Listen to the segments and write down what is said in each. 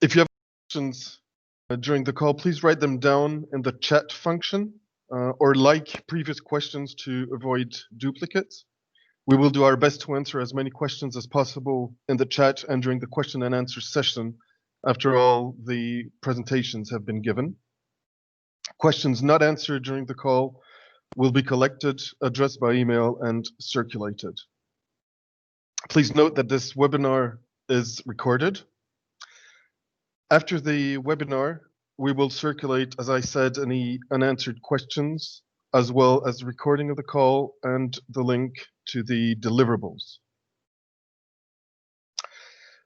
If you have questions during the call, please write them down in the chat function or like previous questions to avoid duplicates. We will do our best to answer as many questions as possible in the chat and during the question and answer session after all the presentations have been given. Questions not answered during the call will be collected, addressed by email, and circulated. Please note that this webinar is recorded. After the webinar, we will circulate, as I said, any unanswered questions, as well as the recording of the call and the link to the deliverables.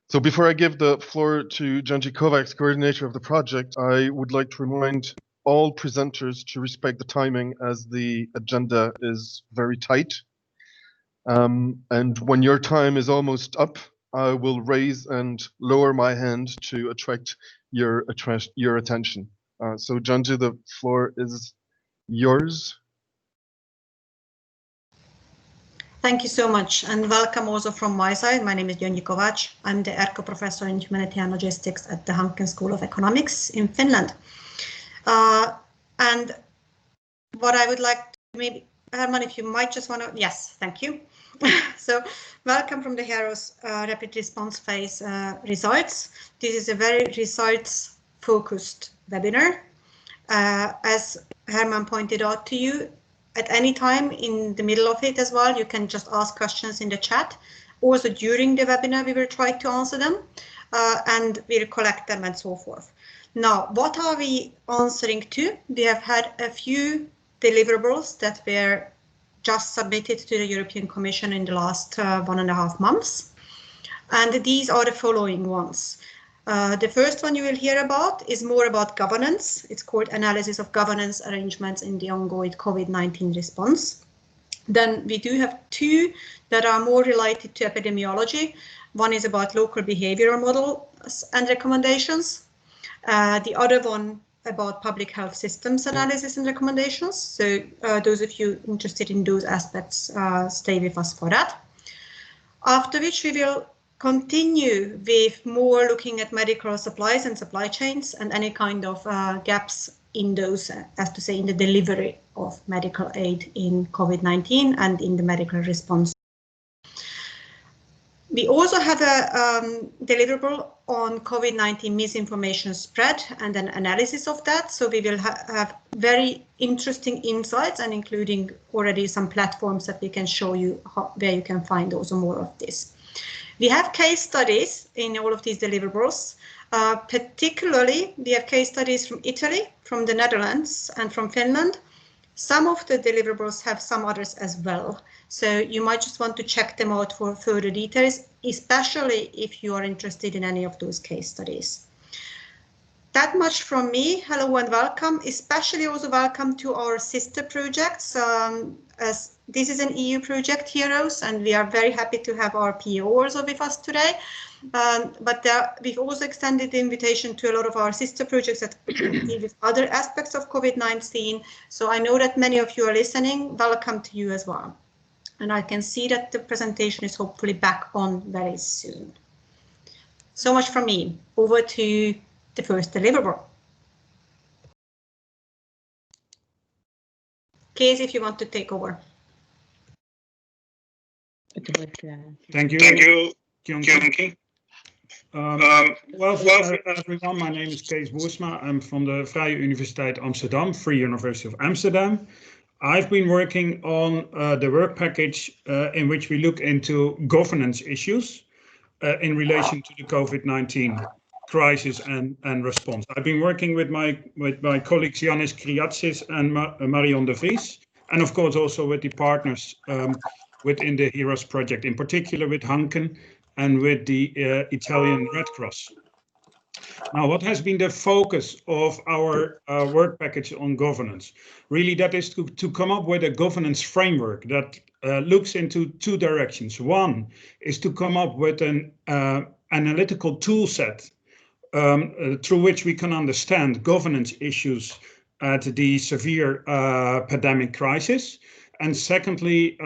So before I give the floor to Janji Kovacs, coordinator of the project, I would like to remind all presenters to respect the timing as the agenda is very tight. And when your time is almost up, I will raise and lower my hand to attract your attention. So Janji, the floor is yours. Thank you so much, and welcome also from my side. My name is Janji Kovacs. I'm the HERoS professor in humanitarian logistics at the Hanken School of Economics in Finland. And what I would like to maybe, Herman, if you might just want to, yes, thank you. So welcome from the HERoS rapid response phase results. This is a very results focused webinar. As Herman pointed out to you, at any time in the middle of it as well, you can just ask questions in the chat. Also during the webinar, we will try to answer them and we'll collect them and so forth. Now, what are we answering to? We have had a few deliverables that were just submitted to the European Commission in the last 1.5 months. And these are the following ones. The first one you will hear about is more about governance. It's called Analysis of Governance Arrangements in the Ongoing COVID-19 Response. Then we do have two that are more related to epidemiology. One is about local behavioral models and recommendations. The other one about public health systems analysis and recommendations. So those of you interested in those aspects, stay with us for that. After which we will continue with more looking at medical supplies and supply chains and any kind of gaps in those, as to say, in the delivery of medical aid in COVID-19 and in the medical response. We also have a deliverable on COVID-19 misinformation spread and an analysis of that. So we will have very interesting insights and including already some platforms that we can show you where you can find also more of this. We have case studies in all of these deliverables. Particularly, we have case studies from Italy, from the Netherlands, and from Finland. Some of the deliverables have some others as well. So you might just want to check them out for further details, especially if you are interested in any of those case studies. That much from me. Hello and welcome, especially also welcome to our sister projects. As this is an EU project, HERoS, and we are very happy to have our PO also with us today. But we've also extended the invitation to a lot of our sister projects that deal with other aspects of COVID-19. So I know that many of you are listening. Welcome to you as well. And I can see that the presentation is hopefully back on very soon. So much from me. Over to the first deliverable. Case, if you want to take over. Thank you, Janji. Well, everyone, my name is Kees Boersma. I'm from the Vrije Universiteit Amsterdam, Free University of Amsterdam. I've been working on the work package in which we look into governance issues in relation to the COVID-19 crisis and response. I've been working with my colleagues Yannis Kriatsis and Marion de Vries, and of course also with the partners within the HERoS project, in particular with Hanken and with the Italian Red Cross. Now, what has been the focus of our work package on governance? Really, that is to come up with a governance framework that looks into two directions. One is to come up with an analytical tool set through which we can understand governance issues at the severe pandemic crisis. And secondly,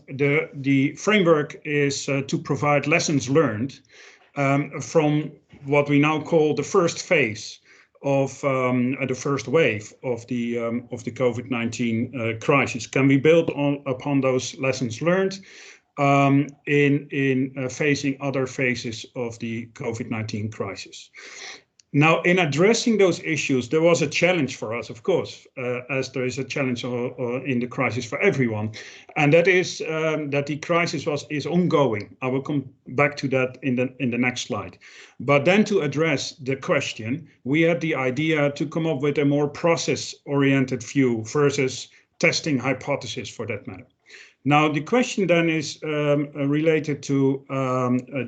the framework is to provide lessons learned from what we now call the first phase of the first wave of the COVID-19 crisis. Can we build upon those lessons learned in facing other phases of the COVID-19 crisis? Now, in addressing those issues, there was a challenge for us, of course, as there is a challenge in the crisis for everyone, and that is that the crisis is ongoing. I will come back to that in the next slide. But then, to address the question, we had the idea to come up with a more process-oriented view versus testing hypothesis, for that matter. Now, the question then is related to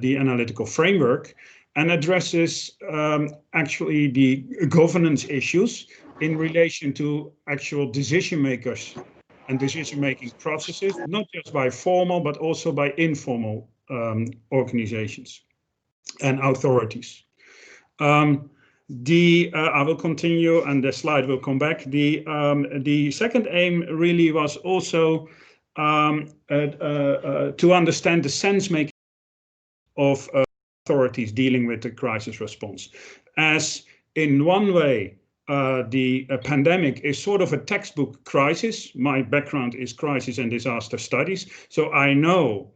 the analytical framework, and addresses actually the governance issues in relation to actual decision makers and decision-making processes, not just by formal, but also by informal organizations and authorities. I will continue, and the slide will come back. The second aim really was also to understand the sense-making of authorities dealing with the crisis response. As in one way, the pandemic is sort of a textbook crisis. My background is crisis and disaster studies, so I know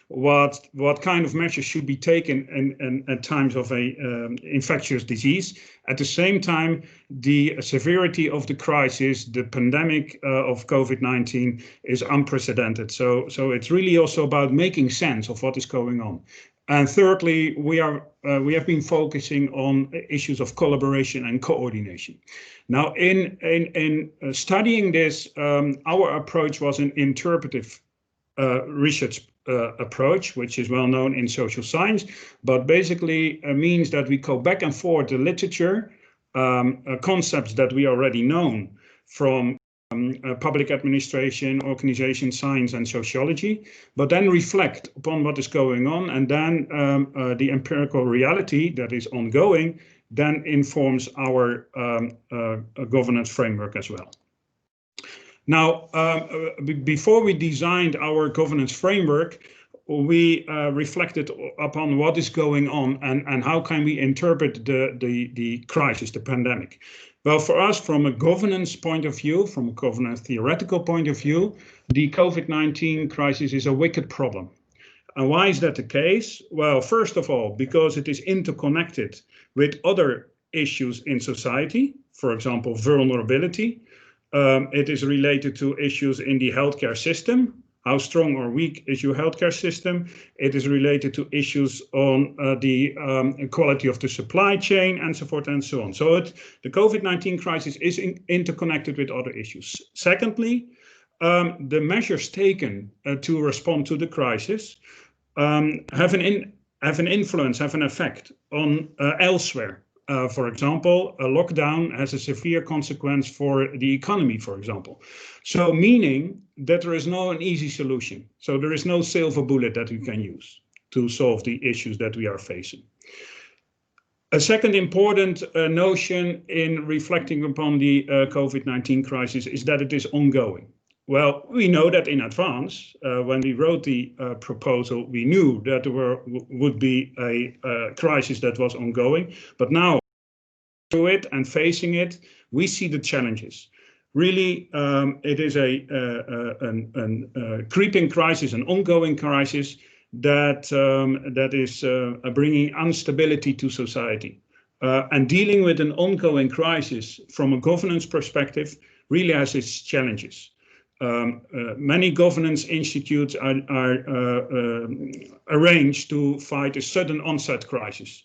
what kind of measures should be taken in at times of a infectious disease. At the same time, the severity of the crisis, the pandemic of COVID-19, is unprecedented. So it's really also about making sense of what is going on. And thirdly, we have been focusing on issues of collaboration and coordination. Now, in studying this, our approach was an interpretive research approach, which is well known in social science, but basically means that we go back and forth the literature, concepts that we already known from public administration, organization, science, and sociology, but then reflect upon what is going on, and then the empirical reality that is ongoing then informs our governance framework as well. Now, before we designed our governance framework, we reflected upon what is going on and how can we interpret the crisis, the pandemic. Well, for us, from a governance point of view, from a governance theoretical point of view, the COVID-19 crisis is a wicked problem. And why is that the case? Well, first of all, because it is interconnected with other issues in society, for example, vulnerability. It is related to issues in the healthcare system. How strong or weak is your healthcare system? It is related to issues on the quality of the supply chain and so forth and so on. So the COVID-19 crisis is interconnected with other issues. Secondly, the measures taken to respond to the crisis have an influence, have an effect on elsewhere. For example, a lockdown has a severe consequence for the economy, for example. So meaning that there is no an easy solution. So there is no silver bullet that we can use to solve the issues that we are facing. A second important notion in reflecting upon the COVID-19 crisis is that it is ongoing. Well, we know that in advance, when we wrote the proposal, we knew that there would be a crisis that was ongoing, but now through it and facing it, we see the challenges. Really, it is a creeping crisis, an ongoing crisis that is bringing instability to society. And dealing with an ongoing crisis from a governance perspective really has its challenges. Many governance institutes are arranged to fight a sudden onset crisis.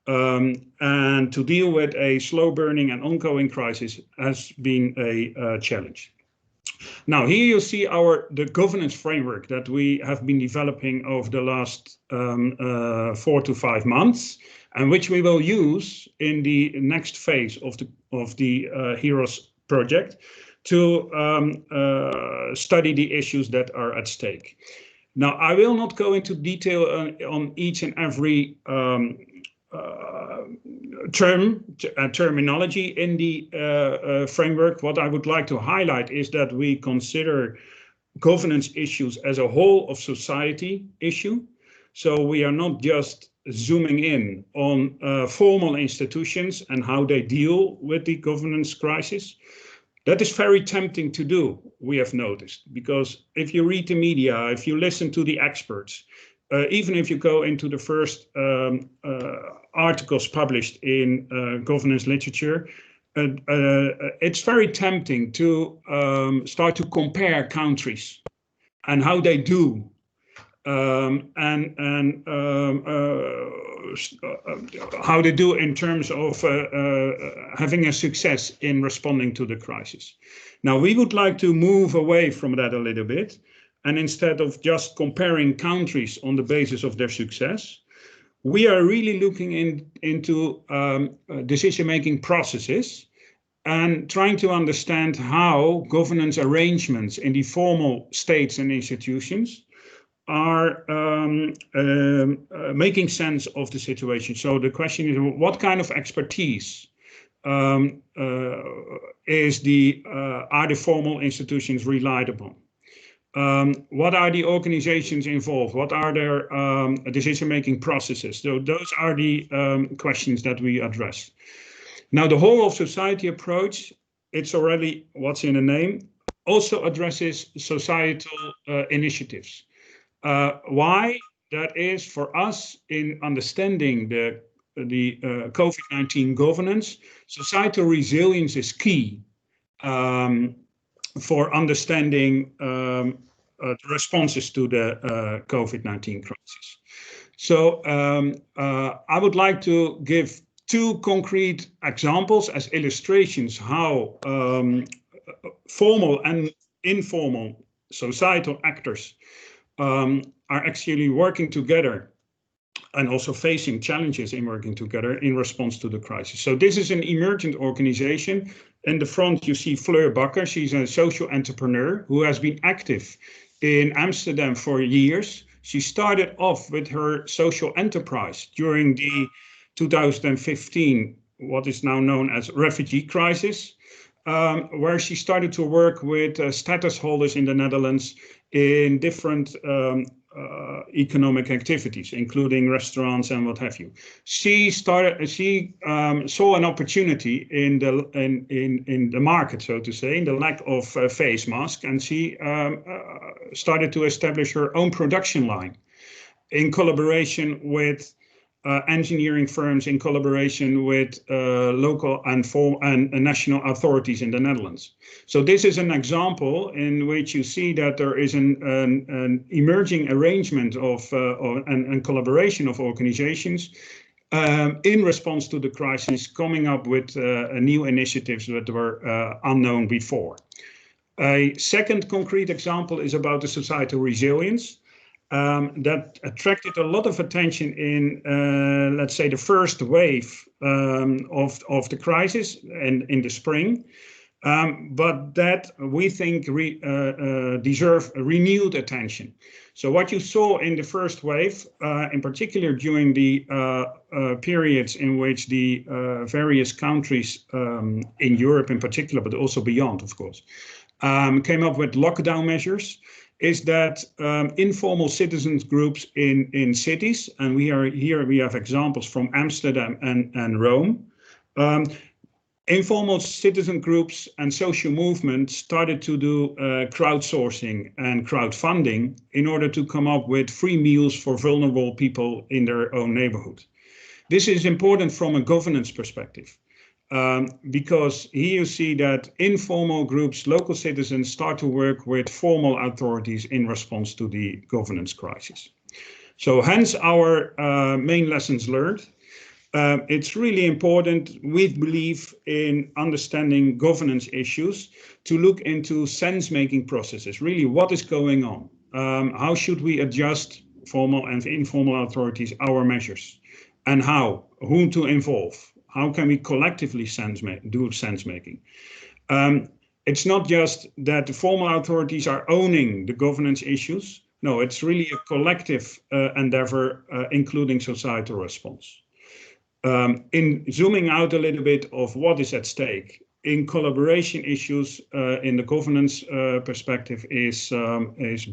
And to deal with a slow burning and ongoing crisis has been a challenge. Now, here you see the governance framework that we have been developing over the last 4 to 5 months, and which we will use in the next phase of the HERoS project to study the issues that are at stake. Now, I will not go into detail on each and every terminology in the framework. What I would like to highlight is that we consider governance issues as a whole of society issue. So we are not just zooming in on formal institutions and how they deal with the governance crisis. That is very tempting to do, we have noticed, because if you read the media, if you listen to the experts, even if you go into the first articles published in governance literature, it's very tempting to start to compare countries and how they do, how they do in terms of having a success in responding to the crisis. Now, we would like to move away from that a little bit, and instead of just comparing countries on the basis of their success, we are really looking into decision-making processes and trying to understand how governance arrangements in the formal states and institutions are making sense of the situation. So the question is, what kind of expertise are the formal institutions relied upon? What are the organizations involved? What are their decision-making processes? So those are the questions that we address. Now, the whole of society approach, it's already what's in the name, also addresses societal initiatives. Why? That is, for us, in understanding the COVID-19 governance, societal resilience is key for understanding the responses to the COVID-19 crisis. So I would like to give two concrete examples as illustrations how formal and informal societal actors are actually working together and also facing challenges in working together in response to the crisis. So this is an emergent organization. In the front, you see Fleur Bakker. She's a social entrepreneur who has been active in Amsterdam for years. She started off with her social enterprise during the 2015, what is now known as refugee crisis, where she started to work with status holders in the Netherlands in different economic activities, including restaurants and what have you. She saw an opportunity in the market, so to say, in the lack of face masks, and she started to establish her own production line in collaboration with engineering firms, in collaboration with local and national authorities in the Netherlands. So this is an example in which you see that there is an emerging arrangement and collaboration of organizations in response to the crisis, coming up with new initiatives that were unknown before. A second concrete example is about the societal resilience. That attracted a lot of attention in, let's say, the first wave of the crisis and in the spring, but that we think deserve renewed attention. So what you saw in the first wave, in particular during the periods in which the various countries in Europe in particular, but also beyond, of course, came up with lockdown measures, is that informal citizens groups in cities, and we have examples from Amsterdam and Rome, informal citizen groups and social movements started to do crowdsourcing and crowdfunding in order to come up with free meals for vulnerable people in their own neighborhood. This is important from a governance perspective. Because here you see that informal groups, local citizens start to work with formal authorities in response to the governance crisis. So hence our main lessons learned. It's really important, we believe, in understanding governance issues to look into sense-making processes. Really, what is going on? How should we adjust formal and informal authorities, our measures? And how? Whom to involve? How can we collectively do sense-making? It's not just that the formal authorities are owning the governance issues. No, it's really a collective endeavor, including societal response. In zooming out a little bit of what is at stake, in collaboration issues in the governance perspective is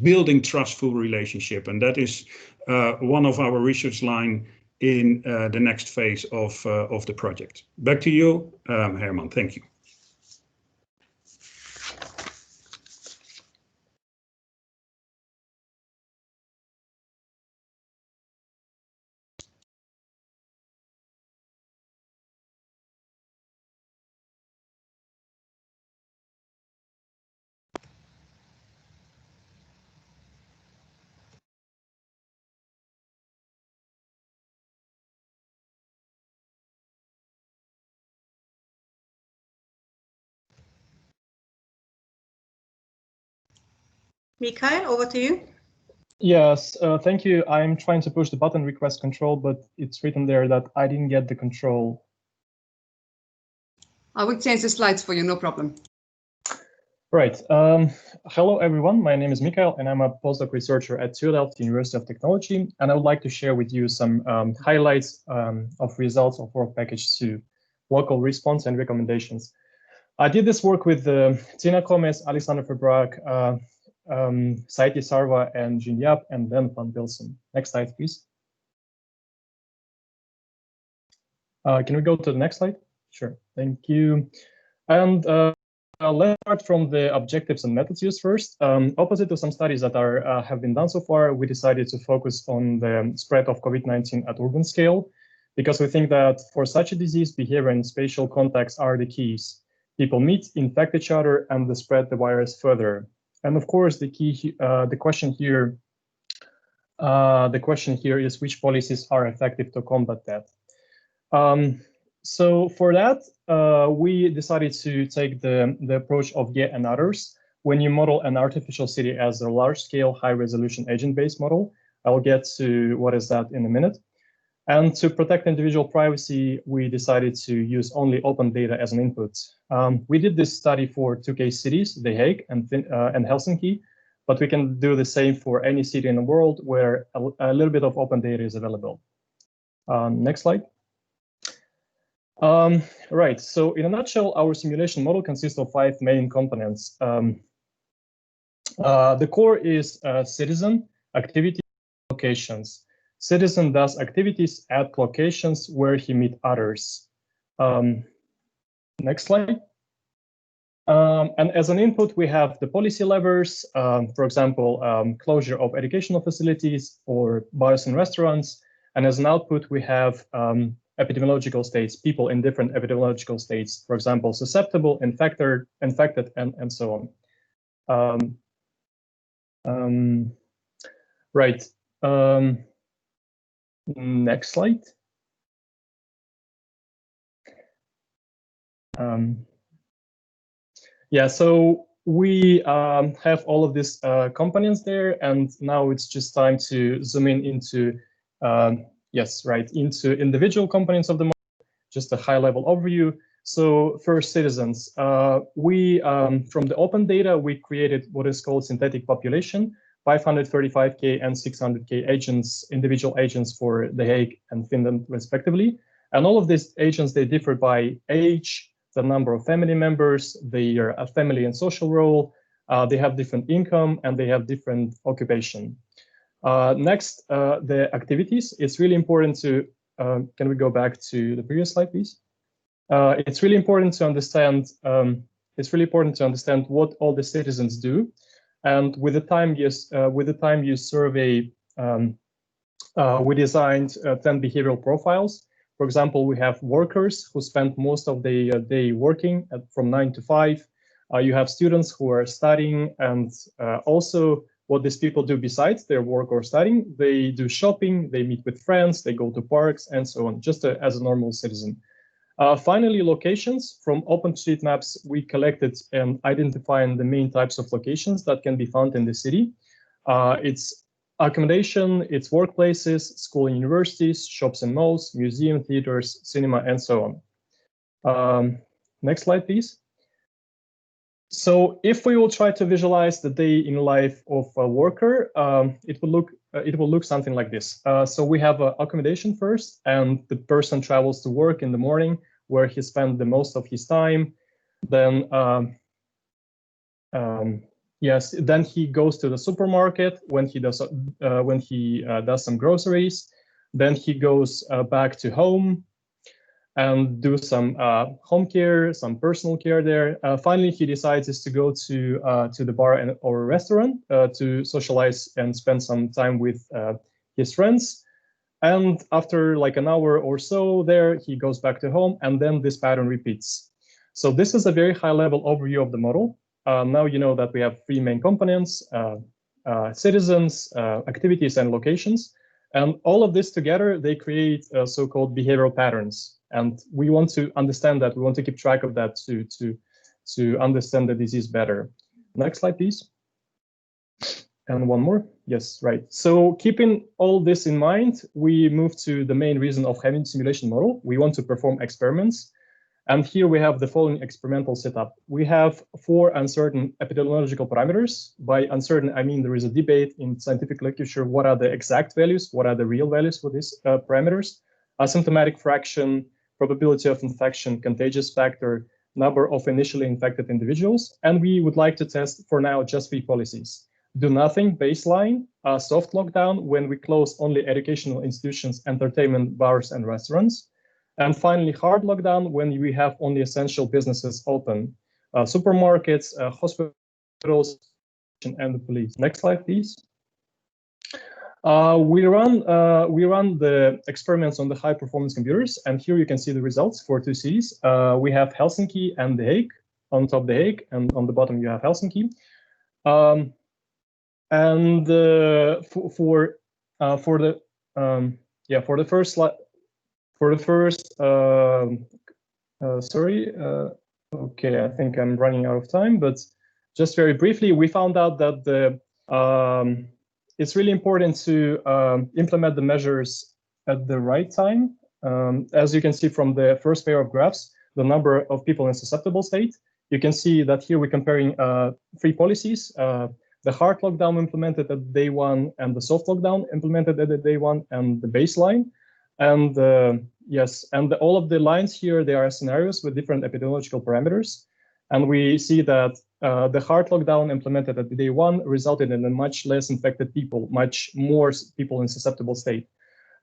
building trustful relationship. And that is one of our research line in the next phase of the project. Back to you, Herman. Thank you. Mikael, over to you. Yes, thank you. I'm trying to push the button request control, but it's written there that I didn't get the control. I will change the slides for you, no problem. Right. Hello, everyone. My name is Mikael, and I'm a postdoc researcher at TU Delft University of Technology. And I would like to share with you some highlights of results of work package 2, local response and recommendations. I did this work with Tina Gomez, Alexander Verbraak, Saiti Sarva, and Jean Yap, and Ben van Bilsen. Next slide, please. Can we go to the next slide? Sure, thank you. And let's start from the objectives and methods used first. Opposite to some studies that have been done so far, we decided to focus on the spread of COVID-19 at urban scale, because we think that for such a disease, behavior and spatial context are the keys. People meet, infect each other, and they spread the virus further. And of course, the question here is which policies are effective to combat that. So for that, we decided to take the approach of Ye and others. When you model an artificial city as a large-scale, high-resolution agent-based model, I'll get to what is that in a minute. And to protect individual privacy, we decided to use only open data as an input. We did this study for 2 case cities, The Hague and Helsinki, but we can do the same for any city in the world where a little bit of open data is available. Next slide. Right, so in a nutshell, our simulation model consists of 5 main components. The core is citizen, activity, locations. Citizen does activities at locations where he meets others. Next slide. And as an input, we have the policy levers, for example, closure of educational facilities or bars and restaurants. And as an output, we have epidemiological states, people in different epidemiological states, for example, susceptible, infected, and so on. Right. Next slide. Yeah, so we have all of these components there, and now it's just time to zoom in into, into individual components of the model, just a high-level overview. So first, citizens. From the open data, we created what is called synthetic population, 535K and 600K agents, individual agents for The Hague and Finland, respectively. And all of these agents, they differ by age, the number of family members, their family and social role, they have different income, and they have different occupation. Next, the activities. It's really important to, can we go back to the previous slide, please? It's really important to understand, what all the citizens do. And with the time you survey, we designed 10 behavioral profiles. For example, we have workers who spend most of the day working from 9 to 5. You have students who are studying, and also what these people do besides their work or studying. They do shopping, they meet with friends, they go to parks, and so on, just as a normal citizen. Finally, locations. From OpenStreetMaps, we collected and identified the main types of locations that can be found in the city. It's accommodation, it's workplaces, school and universities, shops and malls, museum, theaters, cinema, and so on. Next slide, please. So if we will try to visualize the day in life of a worker, it will look something like this. So we have accommodation first, and the person travels to work in the morning, where he spends the most of his time. Then then he goes to the supermarket when he does some groceries. Then he goes back to home and do some home care, some personal care there. Finally, he decides to go to the bar or restaurant to socialize and spend some time with his friends. And after like an hour or so there, he goes back to home, and then this pattern repeats. So this is a very high-level overview of the model. Now you know that we have three main components, citizens, activities, and locations. And all of this together, they create so-called behavioral patterns. And we want to understand that. We want to keep track of that to understand the disease better. Next slide, please. And one more. Yes, right. So keeping all this in mind, we move to the main reason of having simulation model. We want to perform experiments. And here we have the following experimental setup. We have 4 uncertain epidemiological parameters. By uncertain, I mean there is a debate in scientific literature. What are the exact values? What are the real values for these parameters? Asymptomatic fraction, probability of infection, contagious factor, number of initially infected individuals. And we would like to test for now just 3 policies. Do nothing, baseline, soft lockdown when we close only educational institutions, entertainment, bars, and restaurants. And finally, hard lockdown when we have only essential businesses open, supermarkets, hospitals, and the police. Next slide, please. We run the experiments on the high-performance computers, and here you can see the results for 2 cities. We have Helsinki and The Hague. On top The Hague, and on the bottom you have Helsinki. And for the first slide. Okay, I think I'm running out of time, but just very briefly, we found out that it's really important to implement the measures at the right time. As you can see from the first pair of graphs, the number of people in susceptible state, you can see that here we're comparing 3 policies. The hard lockdown implemented at day 1 and the soft lockdown implemented at day 1 and the baseline. And yes, and all of the lines here, they are scenarios with different epidemiological parameters. And we see that the hard lockdown implemented at day 1 resulted in a much less infected people, much more people in susceptible state.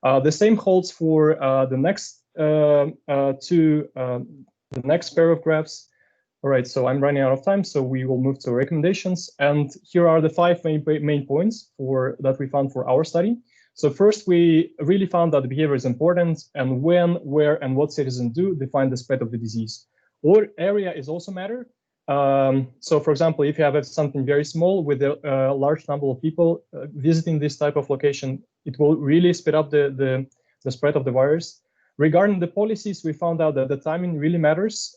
The same holds for the next the next pair of graphs. All right, so I'm running out of time, so we will move to recommendations. And here are the 5 main points that we found for our study. So first, we really found that the behavior is important, and when, where, and what citizens do define the spread of the disease. Or area is also matter. So for example, if you have something very small with a large number of people visiting this type of location, it will really speed up the spread of the virus. Regarding the policies, we found out that the timing really matters.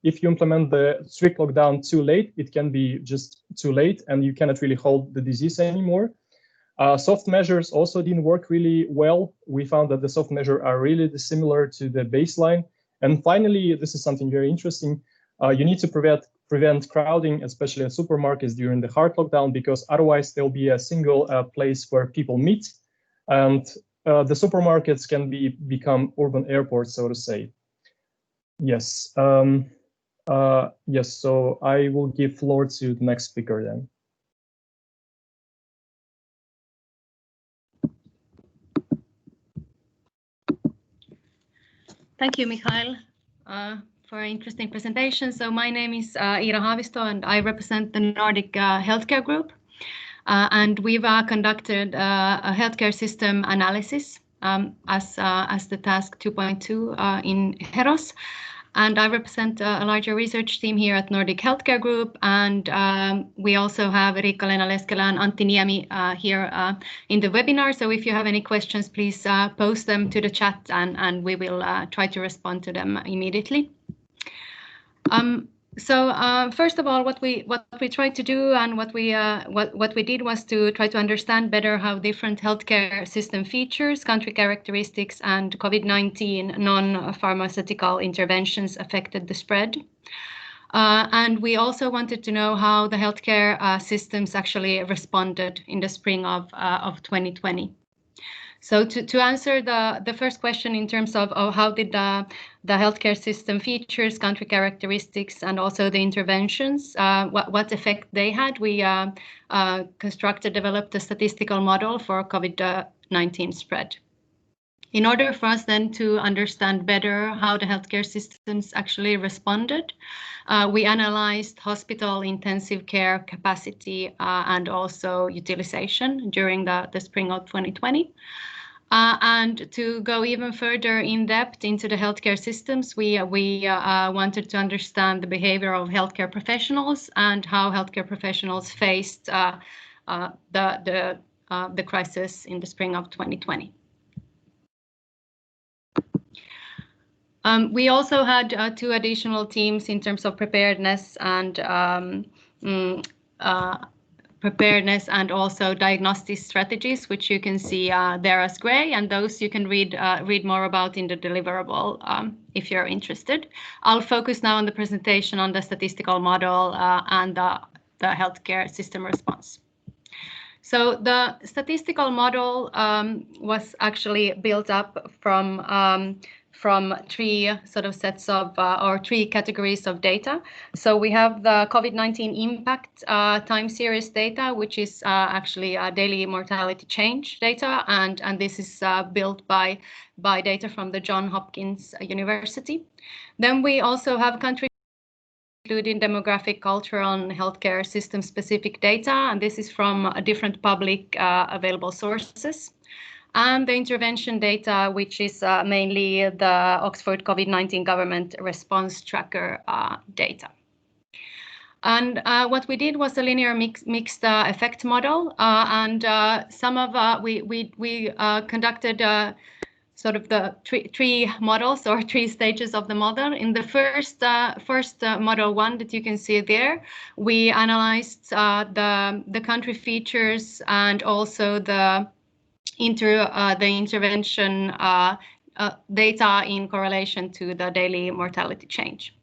If you implement the strict lockdown too late, it can be just too late and you cannot really hold the disease anymore. Soft measures also didn't work really well. We found that the soft measures are really similar to the baseline. And finally, this is something very interesting. You need to prevent crowding, especially at supermarkets during the hard lockdown, because otherwise there'll be a single place where people meet. And the supermarkets can become urban airports, so to say. Yes. Yes, so I will give floor to the next speaker then. Thank you, Mikhail, for an interesting presentation. So my name is Iira Haavisto, and I represent the Nordic Healthcare Group. And we've conducted a healthcare system analysis as the task 2.2 in HERoS. And I represent a larger research team here at Nordic Healthcare Group. And we also have Riikka-Leena Leskela and Antti Niemi here in the webinar. So if you have any questions, please post them to the chat and we will try to respond to them immediately. So first of all, what we tried to do and what we did was to try to understand better how different healthcare system features, country characteristics, and COVID-19 non-pharmaceutical interventions affected the spread. And we also wanted to know how the healthcare systems actually responded in the spring of 2020. So to answer the first question in terms of how did the healthcare system features, country characteristics, and also the interventions, what effect they had, we developed a statistical model for COVID-19 spread. In order for us then to understand better how the healthcare systems actually responded, we analyzed hospital intensive care capacity and also utilization during the spring of 2020. And to go even further in depth into the healthcare systems, we wanted to understand the behavior of healthcare professionals and how healthcare professionals faced the crisis in the spring of 2020. We also had 2 additional teams in terms of preparedness and also diagnostic strategies, which you can see there as gray, and those you can read more about in the deliverable if you're interested. I'll focus now on the presentation on the statistical model and the healthcare system response. So the statistical model was actually built up from 3 sort of sets of or 3 categories of data. So we have the COVID-19 impact time series data, which is actually daily mortality change data, and this is built by data from the Johns Hopkins University. Then we also have country including demographic, cultural, and healthcare system specific data, and this is from different public available sources. And the intervention data, which is mainly the Oxford COVID-19 government response tracker data. And what we did was a linear mixed effect model, and some of we conducted sort of the three models or 3 stages of the model. In the first model 1 that you can see there, we analyzed the country features and also the intervention data in correlation to the daily mortality change.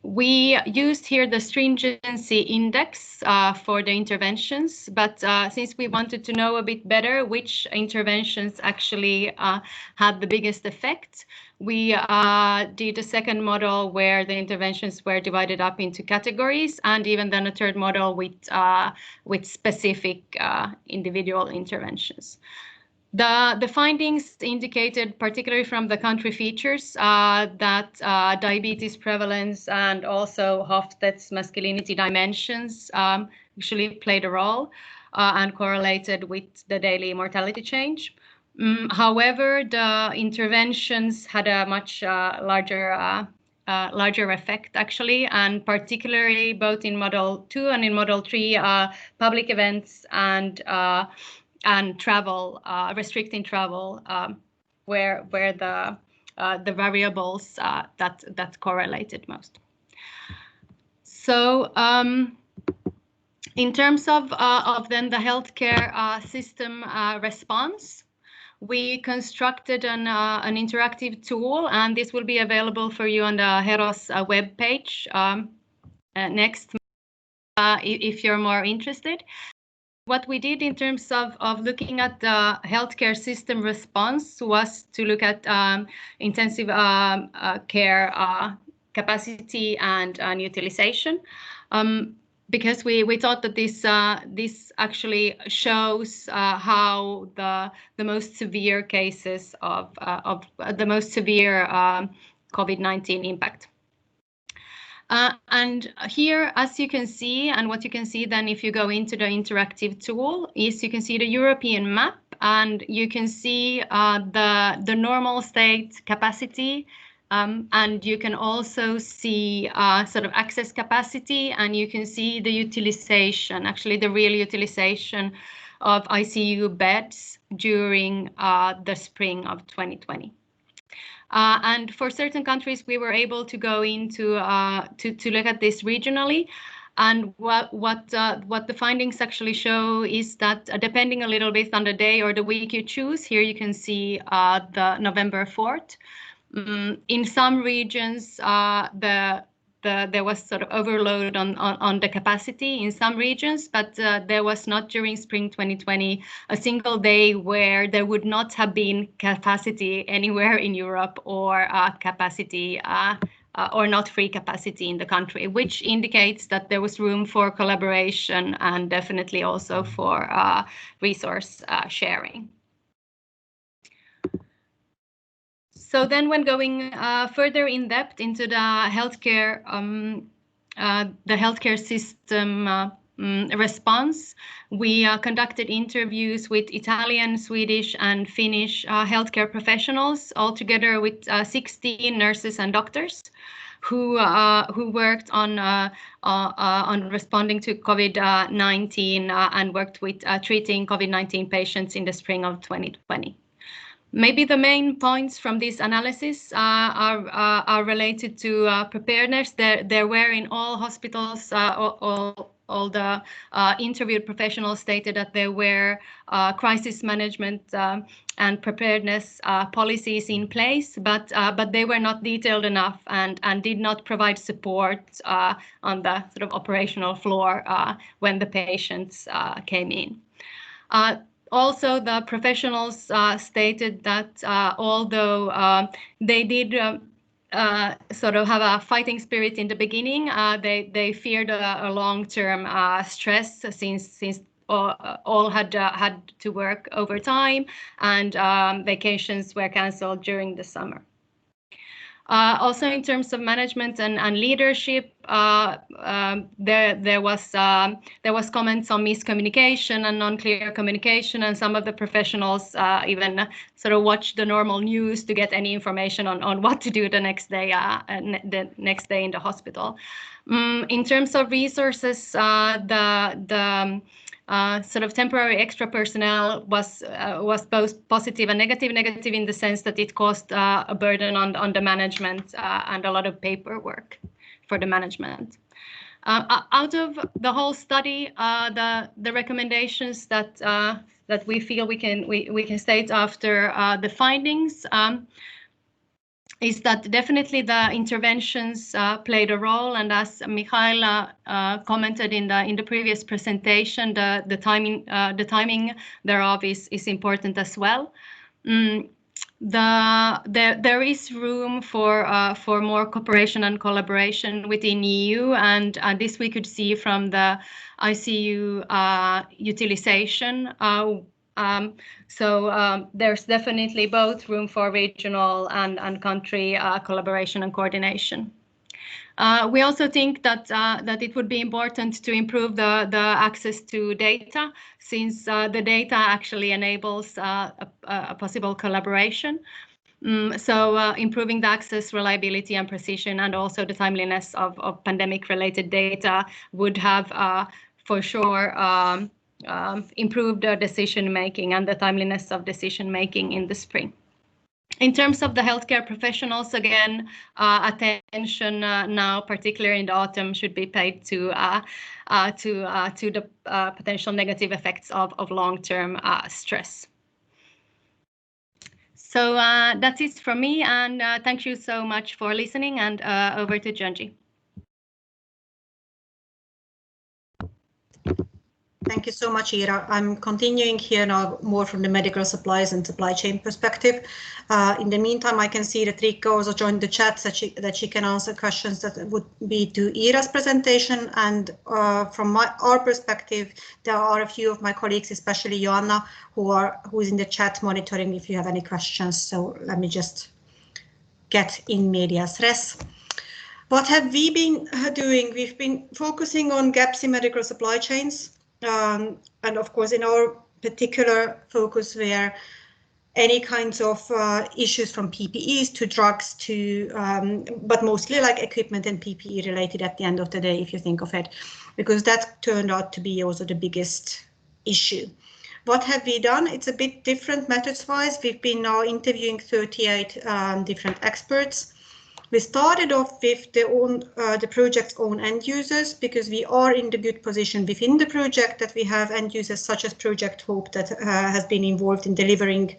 We used here the stringency index for the interventions, but since we wanted to know a bit better which interventions actually had the biggest effect, we did a second model where the interventions were divided up into categories, and even then a third model with specific individual interventions. The findings indicated, particularly from the country features, that diabetes prevalence and also Hofstede's masculinity dimensions actually played a role and correlated with the daily mortality change. However, the interventions had a much larger effect actually, and particularly both in Model 2 and in Model 3, public events and travel, restricting travel, where the variables that correlated most. So in terms of then the healthcare system response, we constructed an interactive tool, and this will be available for you on the HERoS web page next if you're more interested. What we did in terms of looking at the healthcare system response was to look at intensive care capacity and utilization, because we thought that this actually shows how the most severe cases of the most severe COVID-19 impact. And here, as you can see, and what you can see then if you go into the interactive tool, is you can see the European map, and you can see the normal state capacity, and you can also see sort of access capacity, and you can see the utilization, actually the real utilization of ICU beds during the spring of 2020. And for certain countries, we were able to go into to look at this regionally, and what the findings actually show is that depending a little bit on the day or the week you choose, here you can see the November 4th. In some regions, there was sort of overload on the capacity in some regions, but there was not during spring 2020 a single day where there would not have been capacity anywhere in Europe or capacity or not free capacity in the country, which indicates that there was room for collaboration and definitely also for resource sharing. So then when going further in depth into the healthcare system response, we conducted interviews with Italian, Swedish, and Finnish healthcare professionals, altogether with 16 nurses and doctors who worked on responding to COVID-19 and worked with treating COVID-19 patients in the spring of 2020. Maybe the main points from this analysis are related to preparedness. There were in all hospitals, all the interviewed professionals stated that there were crisis management and preparedness policies in place, but they were not detailed enough and did not provide support on the sort of operational floor when the patients came in. Also, the professionals stated that although they did sort of have a fighting spirit in the beginning, they feared a long-term stress since all had to work overtime and vacations were cancelled during the summer. Also, in terms of management and leadership, there was comments on miscommunication and non-clear communication, and some of the professionals even sort of watched the normal news to get any information on what to do the next day in the hospital. In terms of resources, the sort of temporary extra personnel was both positive and negative. Negative in the sense that it caused a burden on the management and a lot of paperwork for the management. Out of the whole study, the recommendations that we feel we can state after the findings is that definitely the interventions played a role, and as Michaela commented in the previous presentation, the timing thereof is important as well. There is room for more cooperation and collaboration within EU, and this we could see from the ICU utilization. So there's definitely both room for regional and country collaboration and coordination. We also think that it would be important to improve the access to data, since the data actually enables a possible collaboration. So improving the access, reliability, and precision, and also the timeliness of pandemic-related data would have for sure improve the decision-making and the timeliness of decision-making in the spring. In terms of the healthcare professionals, again, attention now, particularly in the autumn, should be paid to the potential negative effects of long-term stress. So that's it from me, and thank you so much for listening, and over to Junji. Thank you so much, Ira. I'm continuing here now more from the medical supplies and supply chain perspective. In the meantime, I can see that Rika also joined the chat so that she can answer questions that would be to Ira's presentation. And from our perspective, there are a few of my colleagues, especially Joanna, who is in the chat monitoring if you have any questions. So let me just get in medias res. What have we been doing? We've been focusing on gaps in medical supply chains. And of course, in our particular focus were any kinds of issues from PPEs to drugs to, but mostly like equipment and PPE related at the end of the day, if you think of it, because that turned out to be also the biggest issue. What have we done? It's a bit different methods-wise. We've been now interviewing 38 different experts. We started off with the project's own end users, because we are in the good position within the project that we have end users such as Project Hope that has been involved in delivering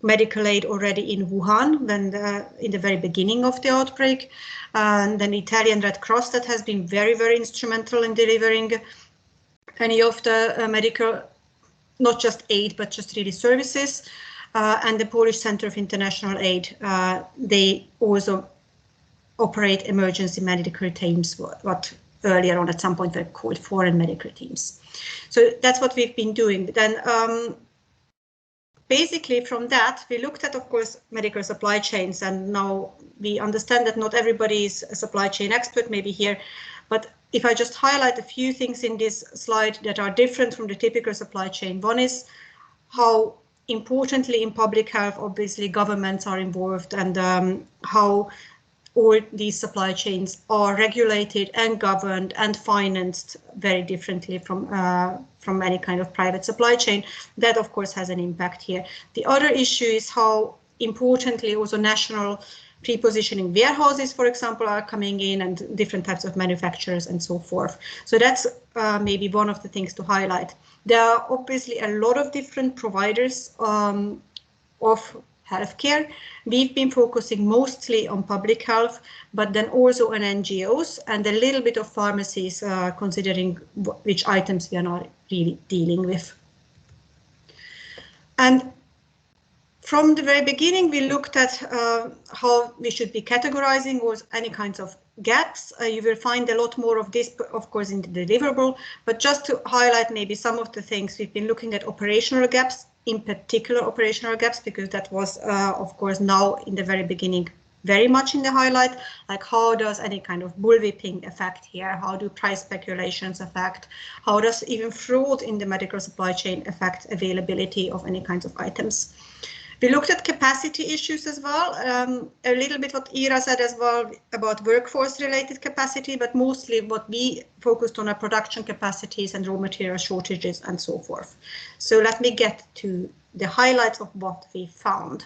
medical aid already in Wuhan when in the very beginning of the outbreak. And then Italian Red Cross that has been very, very instrumental in delivering any of the medical, not just aid, but just really services. And the Polish Center of International Aid, they also operate emergency medical teams, what earlier on at some point were called foreign medical teams. So that's what we've been doing. Then basically from that, we looked at, of course, medical supply chains, and now we understand that not everybody is a supply chain expert maybe here, but if I just highlight a few things in this slide that are different from the typical supply chain. One is how importantly in public health, obviously governments are involved, and how all these supply chains are regulated and governed and financed very differently from any kind of private supply chain. That, of course, has an impact here. The other issue is how importantly also national pre-positioning warehouses, for example, are coming in, and different types of manufacturers and so forth. So that's maybe one of the things to highlight. There are obviously a lot of different providers of healthcare. We've been focusing mostly on public health, but then also on NGOs and a little bit of pharmacies, considering which items we are not really dealing with. And from the very beginning, we looked at how we should be categorizing or any kinds of gaps. You will find a lot more of this, of course, in the deliverable, but just to highlight maybe some of the things, we've been looking at operational gaps, in particular operational gaps, because that was, of course, now in the very beginning, very much in the highlight, like how does any kind of bullwhipping affect here? How do price speculations affect? How does even fraud in the medical supply chain affect availability of any kinds of items? We looked at capacity issues as well, a little bit what Ira said as well about workforce-related capacity, but mostly what we focused on are production capacities and raw material shortages and so forth. So let me get to the highlights of what we found.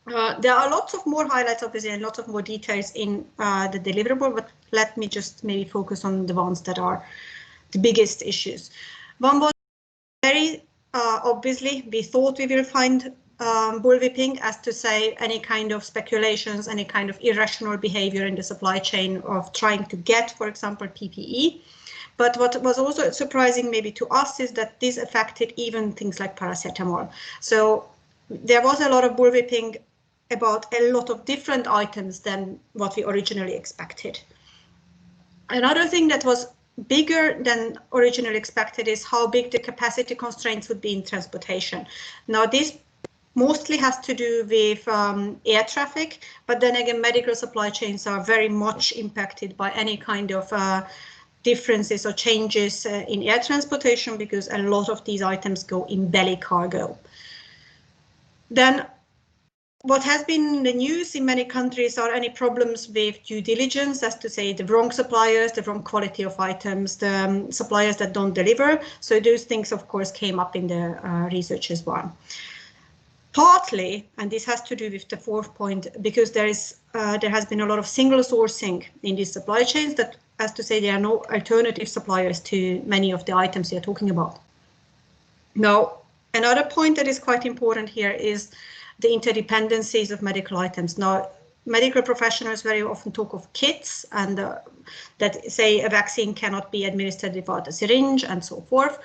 There are lots of more highlights, obviously, and lots of more details in the deliverable, but let me just maybe focus on the ones that are the biggest issues. One was very obviously, we thought we will find bullwhipping, as to say any kind of speculations, any kind of irrational behavior in the supply chain of trying to get, for example, PPE. But what was also surprising maybe to us is that this affected even things like paracetamol. So there was a lot of bullwhipping about a lot of different items than what we originally expected. Another thing that was bigger than originally expected is how big the capacity constraints would be in transportation. Now, this mostly has to do with air traffic, but then again, medical supply chains are very much impacted by any kind of differences or changes in air transportation, because a lot of these items go in belly cargo. Then what has been in the news in many countries are any problems with due diligence, as to say the wrong suppliers, the wrong quality of items, the suppliers that don't deliver. So those things, of course, came up in the research as well. Partly, and this has to do with the fourth point, because there has been a lot of single sourcing in these supply chains, that, as to say, there are no alternative suppliers to many of the items we are talking about. Now, another point that is quite important here is the interdependencies of medical items. Now, medical professionals very often talk of kits, and that say a vaccine cannot be administered without a syringe and so forth.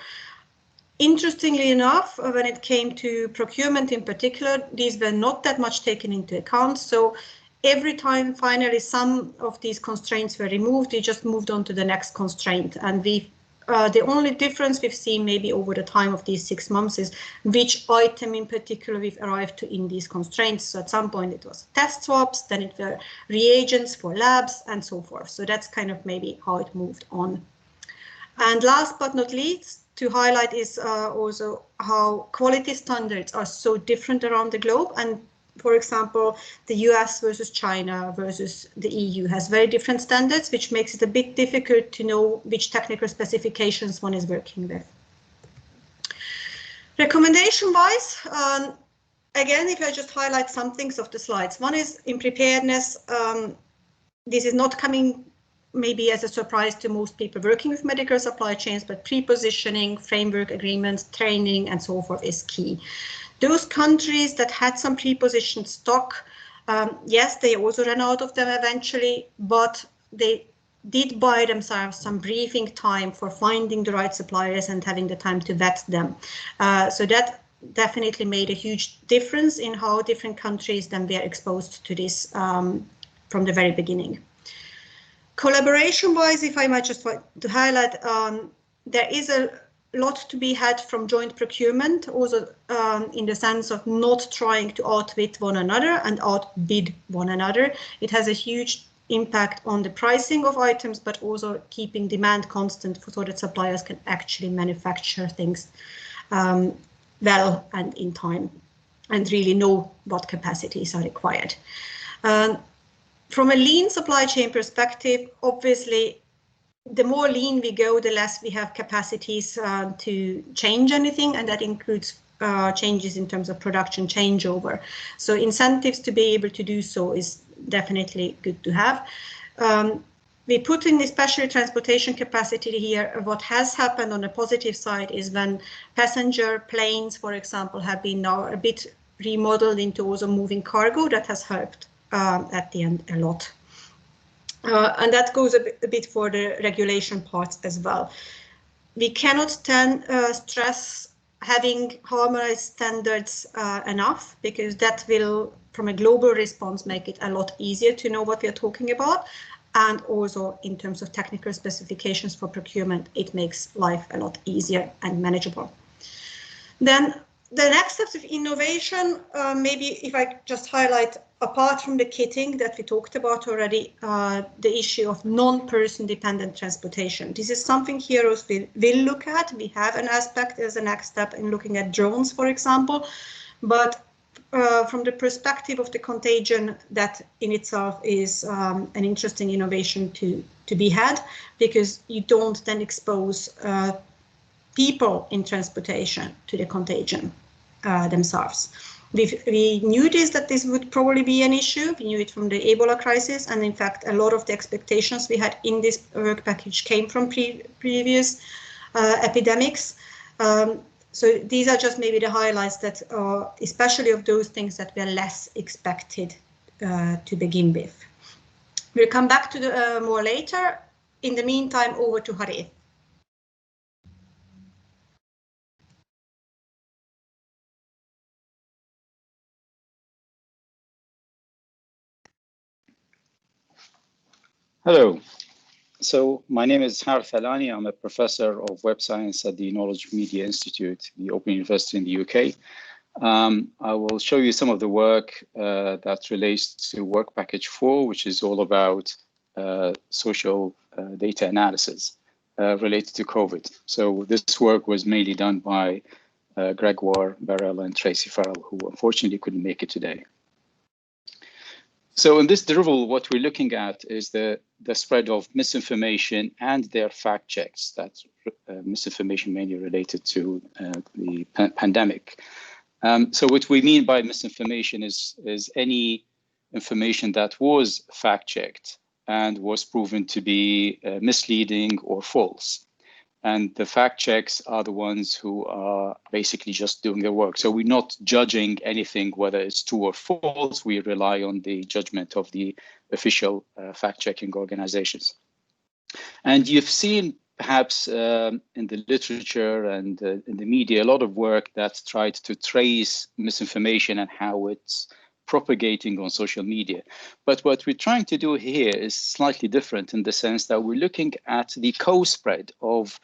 Interestingly enough, when it came to procurement in particular, these were not that much taken into account. So every time finally some of these constraints were removed, we just moved on to the next constraint. And the only difference we've seen maybe over the time of these 6 months is which item in particular we've arrived to in these constraints. So at some point it was test swabs, then it were reagents for labs and so forth. So that's kind of maybe how it moved on. And last but not least, to highlight is also how quality standards are so different around the globe. And for example, the US versus China versus the EU has very different standards, which makes it a bit difficult to know which technical specifications one is working with. Recommendation-wise, again, if I just highlight some things of the slides, one is in preparedness. This is not coming maybe as a surprise to most people working with medical supply chains, but pre-positioning, framework agreements, training, and so forth is key. Those countries that had some pre-positioned stock, yes, they also ran out of them eventually, but they did buy themselves some briefing time for finding the right suppliers and having the time to vet them. So that definitely made a huge difference in how different countries then were exposed to this from the very beginning. Collaboration-wise, if I might just want to highlight, there is a lot to be had from joint procurement, also in the sense of not trying to outwit one another and outbid one another. It has a huge impact on the pricing of items, but also keeping demand constant so that suppliers can actually manufacture things well and in time, and really know what capacities are required. From a lean supply chain perspective, obviously, the more lean we go, the less we have capacities to change anything, and that includes changes in terms of production changeover. So incentives to be able to do so is definitely good to have. We put in especially transportation capacity here. What has happened on the positive side is when passenger planes, for example, have been now a bit remodeled into also moving cargo, that has helped at the end a lot. And that goes a bit for the regulation parts as well. We cannot then stress having harmonized standards enough, because that will, from a global response, make it a lot easier to know what we are talking about. And also in terms of technical specifications for procurement, it makes life a lot easier and manageable. Then the next steps of innovation, maybe if I just highlight, apart from the kitting that we talked about already, the issue of non-person dependent transportation. This is something HERoS will look at. We have an aspect as a next step in looking at drones, for example, but from the perspective of the contagion, that in itself is an interesting innovation to be had, because you don't then expose people in transportation to the contagion themselves. We knew that this would probably be an issue. We knew it from the Ebola crisis, and in fact, a lot of the expectations we had in this work package came from previous epidemics. So these are just maybe the highlights that, especially of those things that were less expected to begin with. We'll come back to the more later. In the meantime, over to Harry. Hello. So my name is HERoS. I'm a professor of web science at the Knowledge Media Institute, the Open University in the UK. I will show you some of the work that relates to work package 4, which is all about social data analysis related to COVID. So this work was mainly done by Gregoire Barrel and Tracy Farrell, who unfortunately couldn't make it today. So in this derivative, what we're looking at is the spread of misinformation and their fact checks. That's misinformation mainly related to the pandemic. So what we mean by misinformation is any information that was fact checked and was proven to be misleading or false. And the fact checks are the ones who are basically just doing their work. So we're not judging anything, whether it's true or false. We rely on the judgment of the official fact-checking organizations. And you've seen perhaps in the literature and in the media, a lot of work that's tried to trace misinformation and how it's propagating on social media. But what we're trying to do here is slightly different in the sense that we're looking at the co-spread of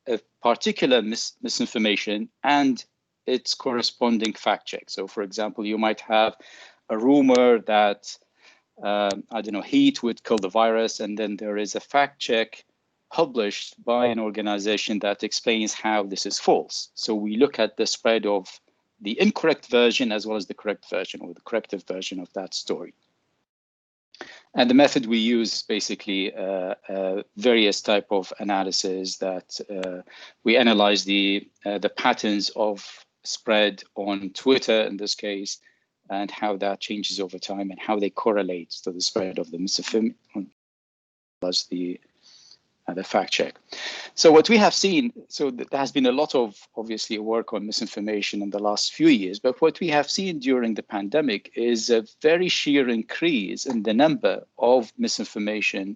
a particular misinformation and its corresponding fact check. So for example, you might have a rumor that, I don't know, heat would kill the virus, and then there is a fact check published by an organization that explains how this is false. So we look at the spread of the incorrect version as well as the correct version, or the corrective version of that story. And the method we use is basically various type of analysis that we analyze the patterns of spread on Twitter in this case, and how that changes over time and how they correlate to the spread of the misinformation plus the fact check. So what we have seen, so there has been a lot of obviously work on misinformation in the last few years, but what we have seen during the pandemic is a very sheer increase in the number of misinformation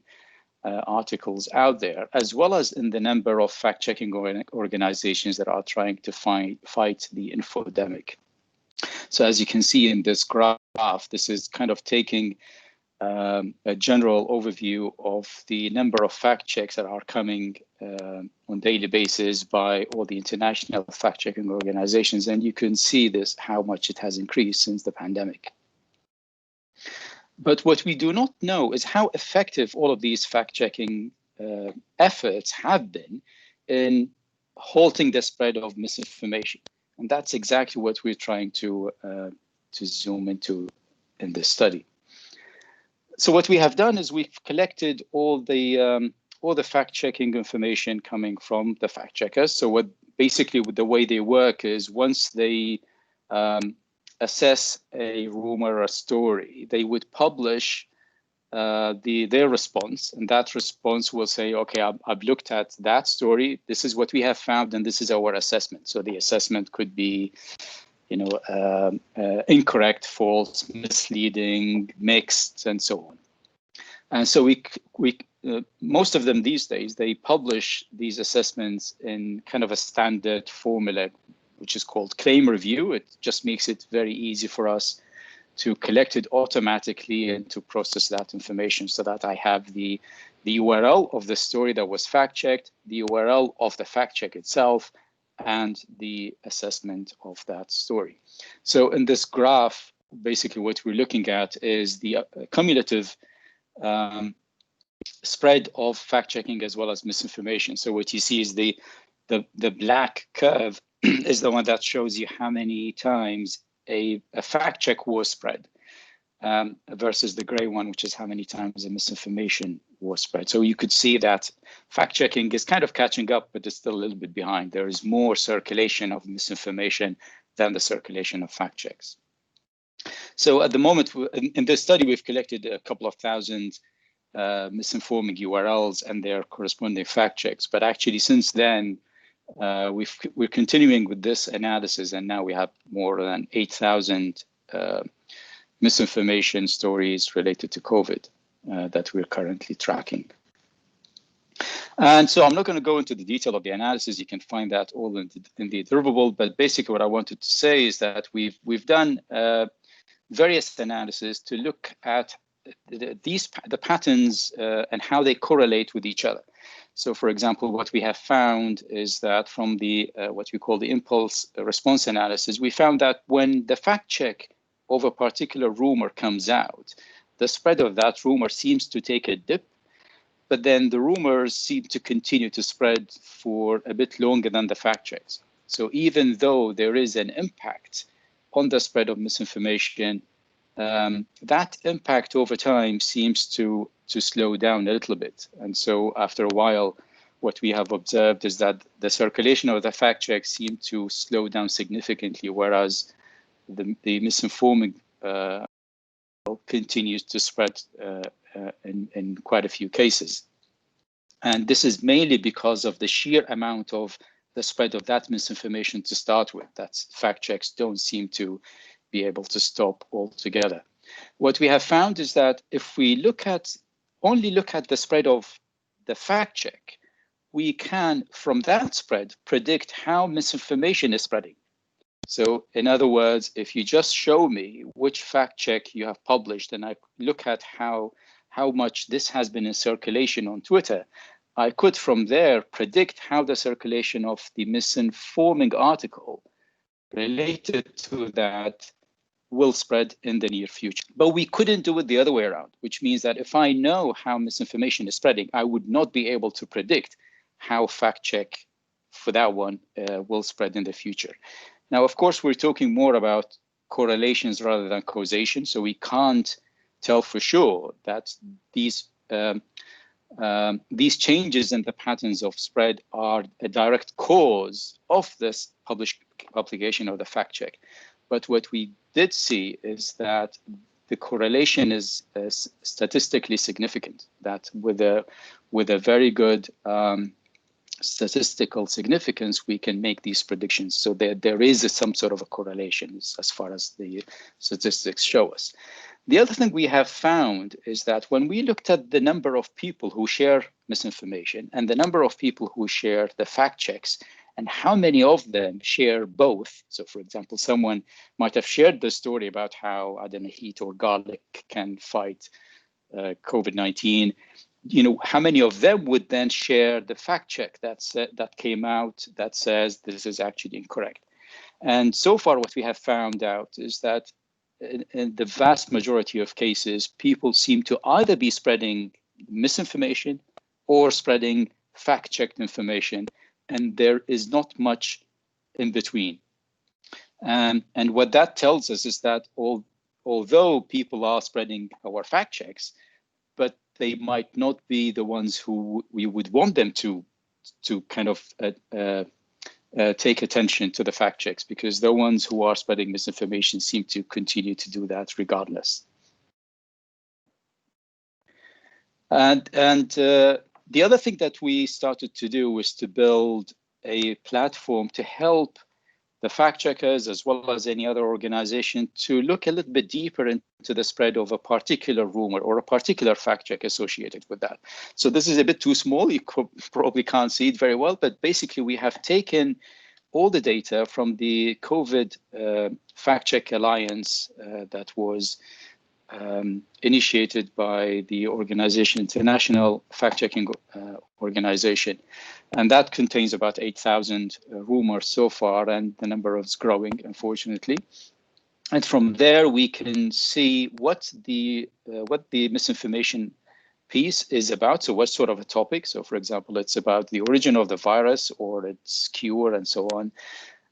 articles out there, as well as in the number of fact-checking organizations that are trying to fight the infodemic. So as you can see in this graph, this is kind of taking a general overview of the number of fact checks that are coming on daily basis by all the international fact checking organizations. And you can see this, how much it has increased since the pandemic. But what we do not know is how effective all of these fact checking efforts have been in halting the spread of misinformation. And that's exactly what we're trying to zoom into in this study. So what we have done is we've collected all the fact-checking information coming from the fact checkers. So what basically the way they work is once they assess a rumor or a story, they would publish their response, and that response will say, okay, I've looked at that story. This is what we have found, and this is our assessment. So the assessment could be, incorrect, false, misleading, mixed, and so on. And so we most of them these days, they publish these assessments in kind of a standard formula, which is called claim review. It just makes it very easy for us to collect it automatically and to process that information so that I have the URL of the story that was fact-checked, the URL of the fact-check itself, and the assessment of that story. So in this graph, basically what we're looking at is the cumulative spread of fact-checking as well as misinformation. So what you see is the black curve is the one that shows you how many times a fact check was spread versus the gray one, which is how many times a misinformation was spread. So you could see that fact checking is kind of catching up, but it's still a little bit behind. There is more circulation of misinformation than the circulation of fact checks. So at the moment in this study, we've collected a couple of thousand misinforming URLs and their corresponding fact checks. But actually since then, we're continuing with this analysis, and now we have more than 8,000 misinformation stories related to COVID that we're currently tracking. And so I'm not going to go into the detail of the analysis. You can find that all in the deliverable. But basically, what I wanted to say is that we've done various analyses to look at the patterns and how they correlate with each other. So, for example, what we have found is that from the what we call the impulse response analysis, we found that when the fact check of a particular rumor comes out, the spread of that rumor seems to take a dip, but then the rumors seem to continue to spread for a bit longer than the fact checks. So even though there is an impact on the spread of misinformation, that impact over time seems to slow down a little bit. And so after a while, what we have observed is that the circulation of the fact checks seem to slow down significantly, whereas the misinforming continues to spread in quite a few cases. And this is mainly because of the sheer amount of the spread of that misinformation to start with. That fact checks don't seem to be able to stop altogether. What we have found is that if we only look at the spread of the fact check, we can, from that spread, predict how misinformation is spreading. So in other words, if you just show me which fact check you have published and I look at how much this has been in circulation on Twitter, I could from there predict how the circulation of the misinforming article related to that will spread in the near future. But we couldn't do it the other way around, which means that if I know how misinformation is spreading, I would not be able to predict how fact check for that one will spread in the future. Now, of course, we're talking more about correlations rather than causation, so we can't tell for sure that these changes in the patterns of spread are a direct cause of this publication of the fact check. But what we did see is that the correlation is statistically significant, that with a very good statistical significance, we can make these predictions. So there is some sort of a correlation as far as the statistics show us. The other thing we have found is that when we looked at the number of people who share misinformation and the number of people who share the fact checks and how many of them share both. So for example, someone might have shared the story about how, I don't know, heat or garlic can fight COVID-19, how many of them would then share the fact check that came out that says this is actually incorrect? And so far, what we have found out is that in the vast majority of cases, people seem to either be spreading misinformation or spreading fact-checked information, and there is not much in between. And what that tells us is that although people are spreading our fact checks, but they might not be the ones who we would want them to kind of take attention to the fact checks, because the ones who are spreading misinformation seem to continue to do that regardless. And the other thing that we started to do was to build a platform to help the fact checkers, as well as any other organization, to look a little bit deeper into the spread of a particular rumor or a particular fact check associated with that. So this is a bit too small. You probably can't see it very well, but basically we have taken all the data from the COVID Fact Check Alliance that was initiated by the organization, International Fact Checking Organization. And that contains about 8,000 rumors so far, and the number is growing, unfortunately. And from there, we can see what the misinformation piece is about. So what sort of a topic? So for example, it's about the origin of the virus or its cure and so on.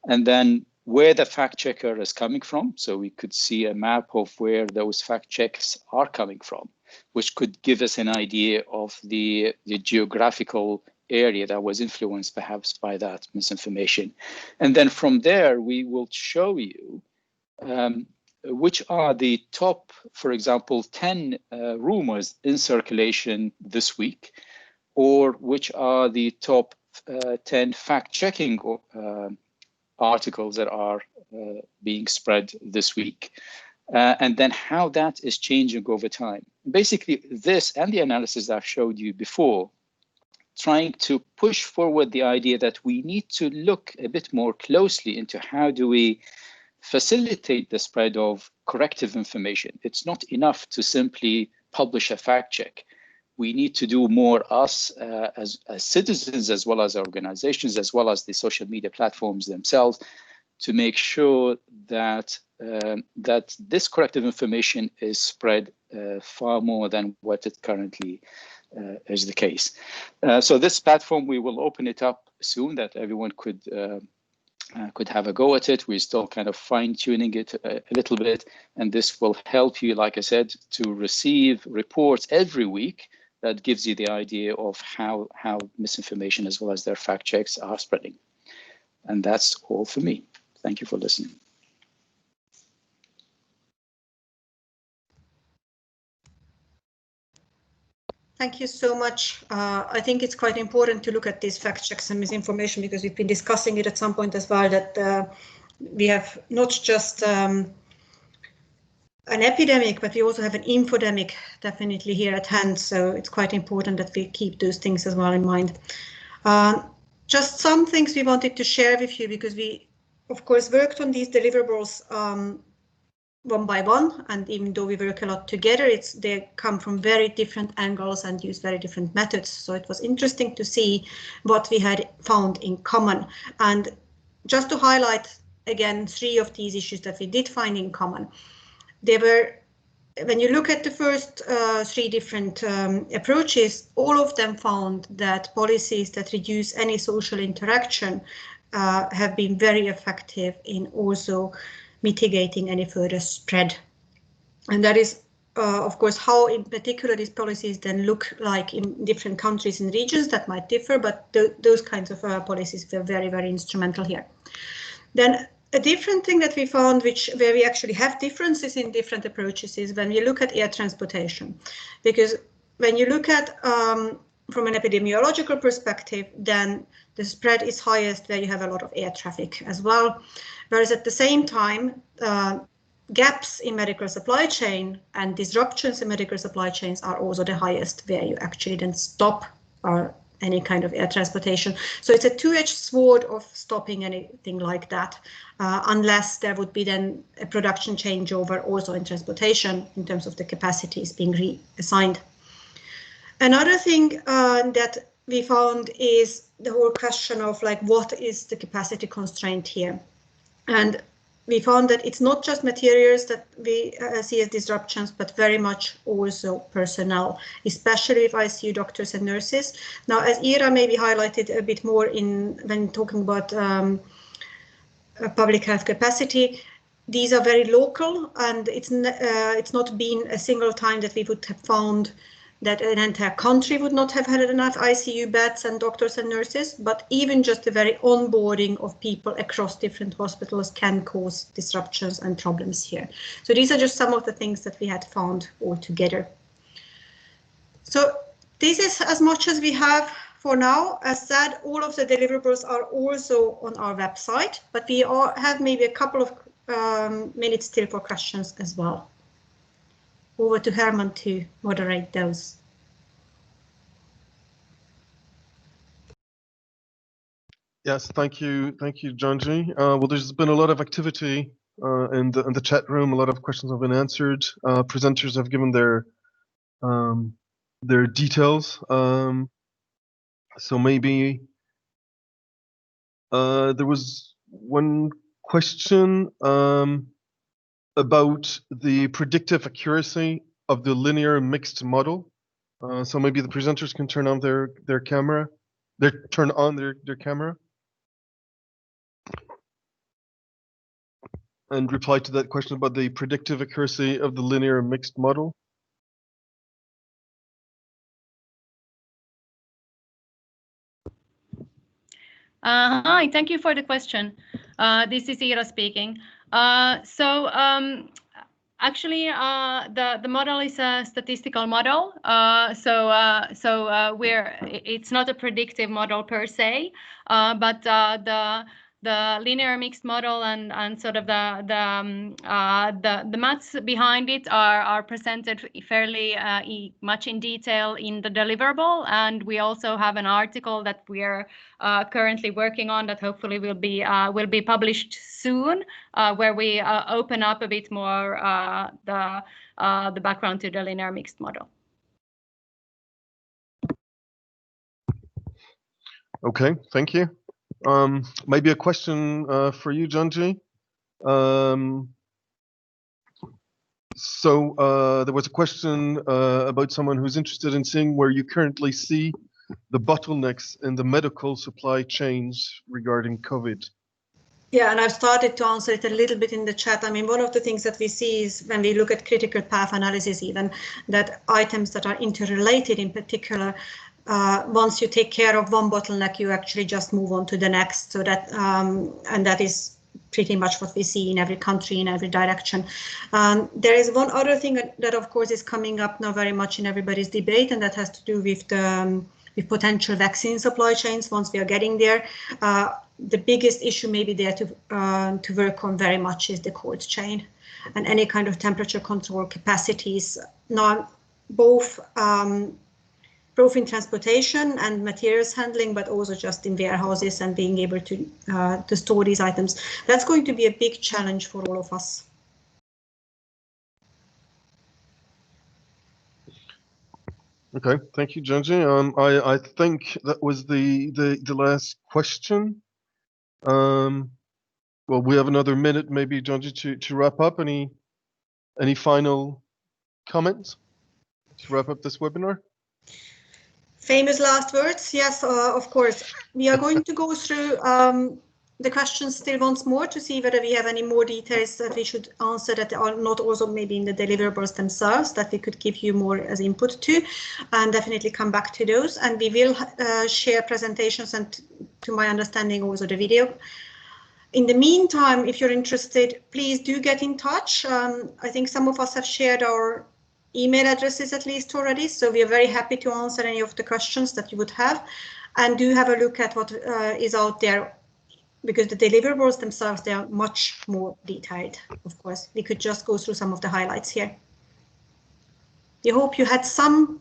And then where the fact checker is coming from. So we could see a map of where those fact checks are coming from, which could give us an idea of the geographical area that was influenced perhaps by that misinformation. And then from there, we will show you which are the top, for example, 10 rumors in circulation this week, or which are the top 10 fact-checking articles that are being spread this week, and then how that is changing over time. Basically, this and the analysis that I've showed you before, trying to push forward the idea that we need to look a bit more closely into how do we facilitate the spread of corrective information. It's not enough to simply publish a fact check. We need to do more, us as citizens, as well as organizations, as well as the social media platforms themselves, to make sure that that this corrective information is spread far more than what it currently is the case. So this platform, we will open it up soon, that everyone could have a go at it. We're still kind of fine-tuning it a little bit, and this will help you, like I said, to receive reports every week that gives you the idea of how misinformation as well as their fact checks are spreading. And that's all for me. Thank you for listening. Thank you so much. I think it's quite important to look at these fact checks and misinformation, because we've been discussing it at some point as well, that we have not just an epidemic, but we also have an infodemic definitely here at hand. So it's quite important that we keep those things as well in mind. Just some things we wanted to share with you, because we, of course, worked on these deliverables one by one, and even though we work a lot together, they come from very different angles and use very different methods. So it was interesting to see what we had found in common. And just to highlight again 3 of these issues that we did find in common. They were, when you look at the first 3 different approaches, all of them found that policies that reduce any social interaction have been very effective in also mitigating any further spread. And that is, of course, how in particular these policies then look like in different countries and regions that might differ, but those kinds of policies were very, very instrumental here. Then a different thing that we found, where we actually have differences in different approaches, is when you look at air transportation. Because when you look at from an epidemiological perspective, then the spread is highest where you have a lot of air traffic as well. Whereas at the same time, gaps in medical supply chain and disruptions in medical supply chains are also the highest, where you actually then stop or any kind of air transportation. So it's a two-edged sword of stopping anything like that, unless there would be then a production changeover also in transportation in terms of the capacities being reassigned. Another thing that we found is the whole question of like, what is the capacity constraint here? And we found that it's not just materials that we see as disruptions, but very much also personnel, especially if ICU doctors and nurses. Now, as Ira maybe highlighted a bit more when talking about public health capacity, these are very local, and it's not been a single time that we would have found that an entire country would not have had enough ICU beds and doctors and nurses, but even just the very onboarding of people across different hospitals can cause disruptions and problems here. So these are just some of the things that we had found altogether. So this is as much as we have for now. As said, all of the deliverables are also on our website, but we have maybe a couple of minutes still for questions as well. Over to Herman to moderate those. Yes, thank you, Janji. Well, there's been a lot of activity in the chat room. A lot of questions have been answered. Presenters have given their details. So maybe there was one question about the predictive accuracy of the linear mixed model. So maybe the presenters can turn on their camera. Turn on their camera and reply to that question about the predictive accuracy of the linear mixed model. Hi, thank you for the question. This is Ira speaking. Actually, the model is a statistical model. It's not a predictive model per se, but the linear mixed model and sort of the maths behind it are presented fairly much in detail in the deliverable, and we also have an article that we are currently working on that hopefully will be published soon, where we open up a bit more the background to the linear mixed model. Okay, thank you. Maybe a question for you, Janji. There was a question about someone who's interested in seeing where you currently see the bottlenecks in the medical supply chains regarding COVID. Yeah, and I've started to answer it a little bit in the chat. I mean, one of the things that we see is when we look at critical path analysis, even that items that are interrelated in particular, once you take care of one bottleneck, you actually just move on to the next. So that, and that is pretty much what we see in every country, in every direction. There is one other thing that of course is coming up now very much in everybody's debate, and that has to do with the with potential vaccine supply chains once we are getting there. The biggest issue maybe there to work on very much is the cold chain and any kind of temperature control capacities. Now, both in transportation and materials handling, but also just in warehouses and being able to store these items. That's going to be a big challenge for all of us. Okay, thank you, Janji. I think that was the last question. Well, we have another minute, maybe, Janji, to wrap up. Any final comments to wrap up this webinar? Famous last words. Yes, of course. We are going to go through the questions still once more to see whether we have any more details that we should answer that are not also maybe in the deliverables themselves that we could give you more as input to, and definitely come back to those. And we will share presentations and, to my understanding, also the video. In the meantime, if you're interested, please do get in touch. I think some of us have shared our email addresses at least already, so we are very happy to answer any of the questions that you would have, and do have a look at what is out there, because the deliverables themselves, they are much more detailed. Of course, we could just go through some of the highlights here. We hope you had some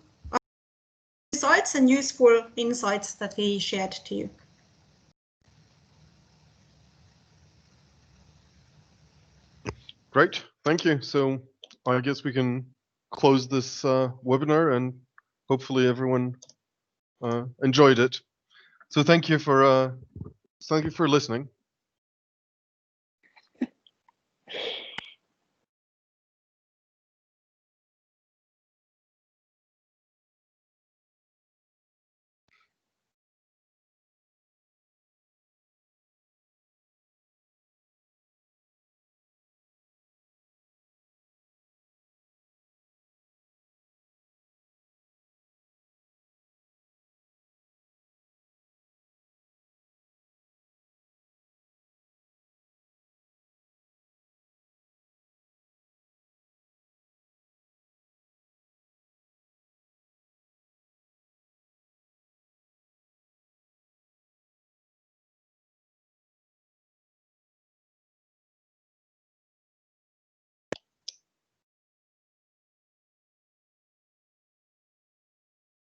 insights. insights and useful insights that he shared to you. Great, thank you. So I guess we can close this webinar, and hopefully everyone enjoyed it. So thank you for listening.